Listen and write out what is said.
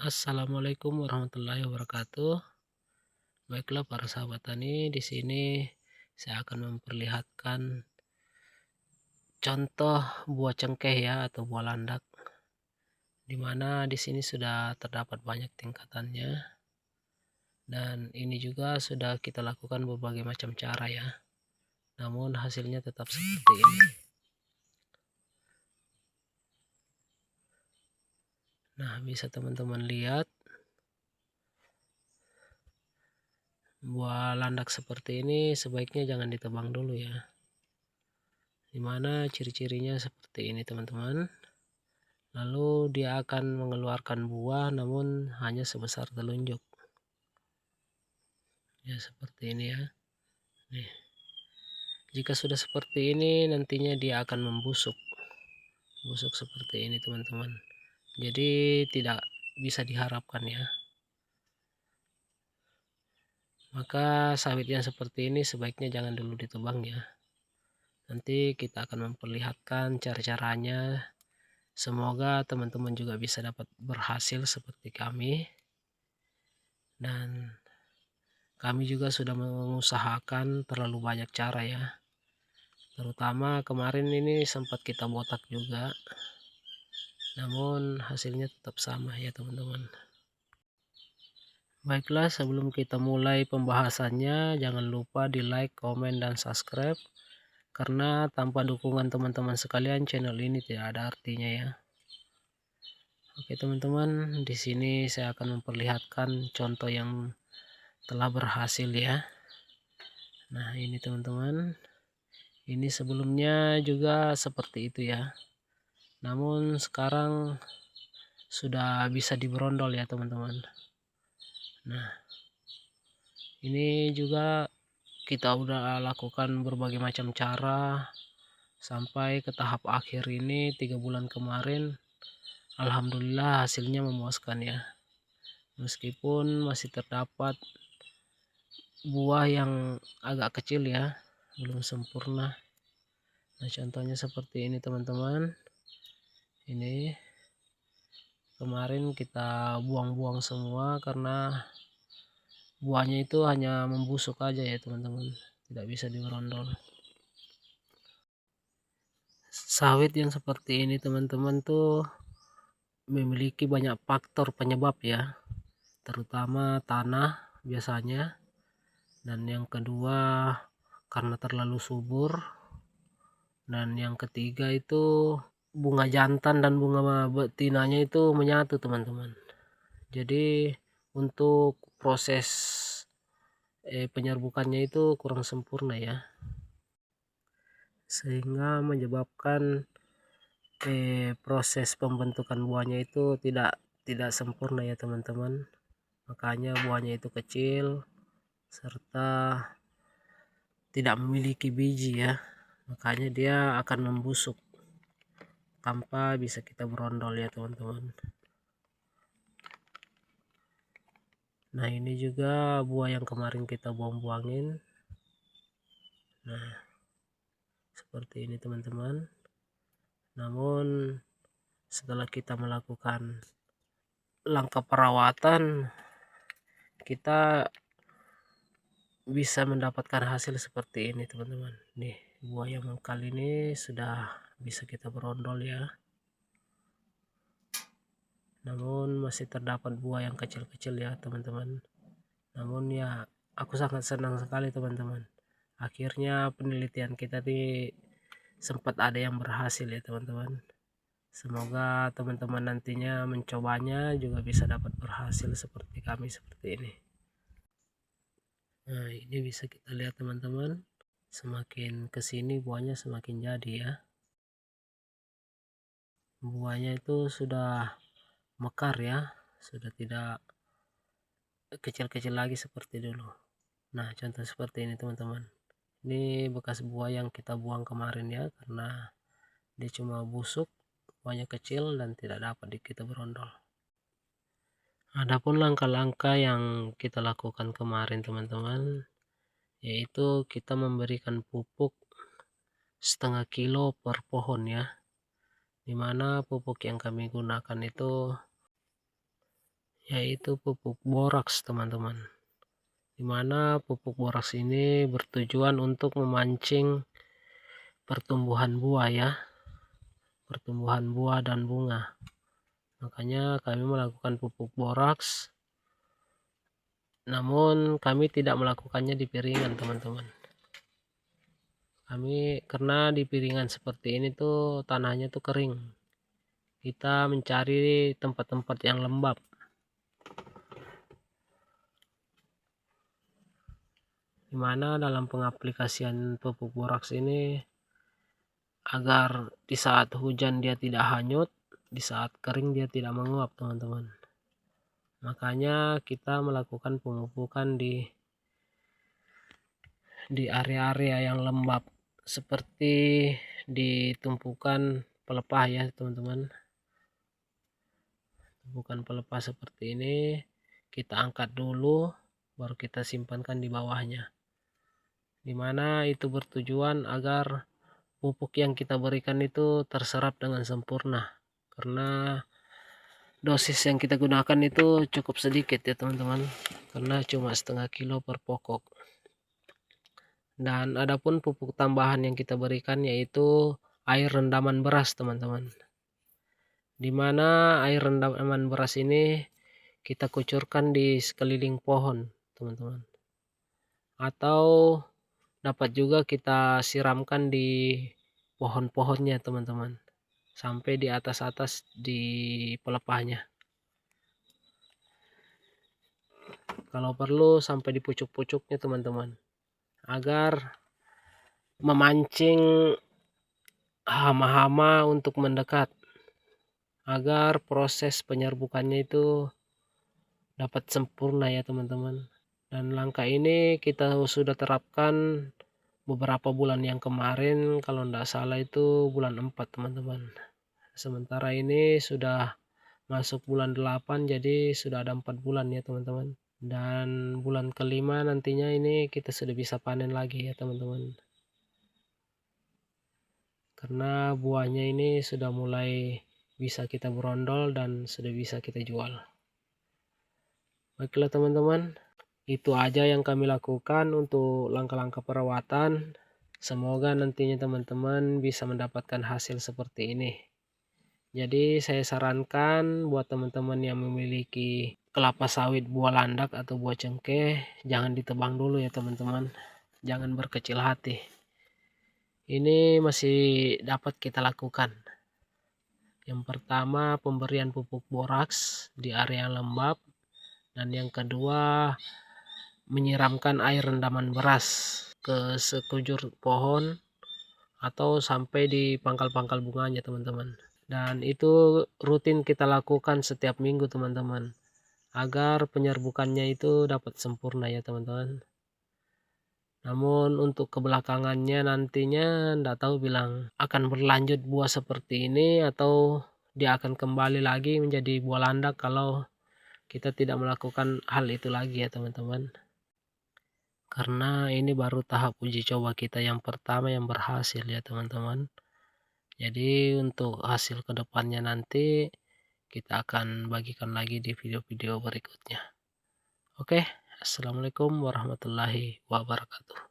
Assalamualaikum warahmatullahi wabarakatuh. Baiklah para sahabat tani, di sini saya akan memperlihatkan contoh buah cengkeh ya atau buah landak, di mana di sini sudah terdapat banyak tingkatannya, dan ini juga sudah kita lakukan berbagai macam cara ya. Namun hasilnya tetap seperti ini. Nah, bisa teman-teman lihat buah landak seperti ini sebaiknya jangan ditebang dulu ya. Dimana ciri-cirinya seperti ini teman-teman. Lalu dia akan mengeluarkan buah namun hanya sebesar telunjuk. Ya seperti ini ya. Nih. Jika sudah seperti ini nantinya dia akan membusuk. Busuk seperti ini teman-teman. Jadi tidak bisa diharapkan ya. Maka sawit yang seperti ini sebaiknya jangan dulu ditebang ya. Nanti kita akan memperlihatkan cara-caranya. Semoga teman-teman juga bisa dapat berhasil seperti kami. Dan kami juga sudah mengusahakan terlalu banyak cara ya. Terutama kemarin ini sempat kita botak juga. Namun hasilnya tetap sama ya teman-teman. Baiklah, sebelum kita mulai pembahasannya, jangan lupa di like, komen, dan subscribe. Karena tanpa dukungan teman-teman sekalian, channel ini tidak ada artinya ya. Oke teman-teman, di sini saya akan memperlihatkan contoh yang telah berhasil ya. Nah ini teman-teman, ini sebelumnya juga seperti itu ya. Namun sekarang sudah bisa diberondol ya teman-teman. Nah ini juga kita udah lakukan berbagai macam cara sampai ke tahap akhir ini 3 bulan kemarin. Alhamdulillah hasilnya memuaskan ya. Meskipun masih terdapat buah yang agak kecil ya, belum sempurna. Nah contohnya seperti ini teman-teman. Ini kemarin kita buang-buang semua karena buahnya itu hanya membusuk aja ya teman-teman, tidak bisa diberondol. Sawit yang seperti ini teman-teman tuh memiliki banyak faktor penyebab ya, terutama tanah biasanya, dan yang kedua karena terlalu subur, dan yang ketiga itu bunga jantan dan bunga betinanya itu menyatu teman-teman. Jadi untuk proses penyerbukannya itu kurang sempurna ya, sehingga menyebabkan proses pembentukan buahnya itu tidak sempurna ya teman-teman. Makanya buahnya itu kecil serta tidak memiliki biji ya, makanya dia akan membusuk tanpa bisa kita berondol ya teman-teman. Nah ini juga buah yang kemarin kita buang-buangin. Nah seperti ini teman-teman. Namun setelah kita melakukan langkah perawatan, kita bisa mendapatkan hasil seperti ini teman-teman. Nih buah yang kali ini sudah bisa kita berondol ya. Namun masih terdapat buah yang kecil-kecil ya teman-teman. Namun ya aku sangat senang sekali teman-teman. Akhirnya penelitian kita sempat ada yang berhasil ya teman-teman. Semoga teman-teman nantinya mencobanya juga bisa dapat berhasil seperti kami seperti ini. Nah ini bisa kita lihat teman-teman, semakin kesini buahnya semakin jadi ya. Buahnya itu sudah mekar ya, sudah tidak kecil-kecil lagi seperti dulu. Nah contoh seperti ini teman-teman, ini bekas buah yang kita buang kemarin ya, karena dia cuma busuk, buahnya kecil dan tidak dapat kita berondol. Adapun langkah-langkah yang kita lakukan kemarin teman-teman, yaitu kita memberikan pupuk setengah kilo per pohon ya, dimana pupuk yang kami gunakan itu yaitu pupuk boraks teman-teman. Dimana pupuk boraks ini bertujuan untuk memancing pertumbuhan buah ya, pertumbuhan buah dan bunga. Makanya kami melakukan pupuk boraks, namun kami tidak melakukannya di piringan teman-teman. Kami karena di piringan seperti ini tuh tanahnya tuh kering. Kita mencari tempat-tempat yang lembab. Dimana dalam pengaplikasian pupuk boraks ini agar di saat hujan dia tidak hanyut, di saat kering dia tidak menguap teman-teman. Makanya kita melakukan pemupukan di area-area yang lembab seperti di tumpukan pelepah ya teman-teman. Tumpukan pelepah seperti ini kita angkat dulu, baru kita simpankan di bawahnya. Dimana itu bertujuan agar pupuk yang kita berikan itu terserap dengan sempurna, karena dosis yang kita gunakan itu cukup sedikit ya teman-teman, karena cuma setengah kilo per pokok. Dan adapun pupuk tambahan yang kita berikan yaitu air rendaman beras teman-teman, dimana air rendaman beras ini kita kucurkan di sekeliling pohon teman-teman, atau dapat juga kita siramkan di pohon-pohonnya teman-teman, sampai di atas-atas di pelepahnya. Kalau perlu sampai di pucuk-pucuknya teman-teman, agar memancing hama-hama untuk mendekat, agar proses penyerbukannya itu dapat sempurna ya teman-teman. Dan langkah ini kita sudah terapkan beberapa bulan yang kemarin, kalau tidak salah itu bulan 4 teman-teman. Sementara ini sudah masuk bulan 8, jadi sudah ada 4 bulan ya teman-teman. Dan bulan kelima nantinya ini kita sudah bisa panen lagi ya teman-teman, karena buahnya ini sudah mulai bisa kita berondol dan sudah bisa kita jual. Baiklah teman-teman, itu aja yang kami lakukan untuk langkah-langkah perawatan. Semoga nantinya teman-teman bisa mendapatkan hasil seperti ini. Jadi saya sarankan buat teman-teman yang memiliki kelapa sawit buah landak atau buah cengkeh, jangan ditebang dulu ya teman-teman. Jangan berkecil hati. Ini masih dapat kita lakukan. Yang pertama, pemberian pupuk boraks di area lembab, dan yang kedua, menyiramkan air rendaman beras ke sekujur pohon atau sampai di pangkal-pangkal bunganya teman-teman. Dan itu rutin kita lakukan setiap minggu teman-teman, agar penyerbukannya itu dapat sempurna ya teman-teman. Namun untuk kebelakangannya nantinya ndak tahu bilang akan berlanjut buah seperti ini atau dia akan kembali lagi menjadi buah landak kalau kita tidak melakukan hal itu lagi ya teman-teman. Karena ini baru tahap uji coba kita yang pertama yang berhasil ya teman-teman. Jadi untuk hasil kedepannya nanti kita akan bagikan lagi di video-video berikutnya. Oke, assalamualaikum warahmatullahi wabarakatuh.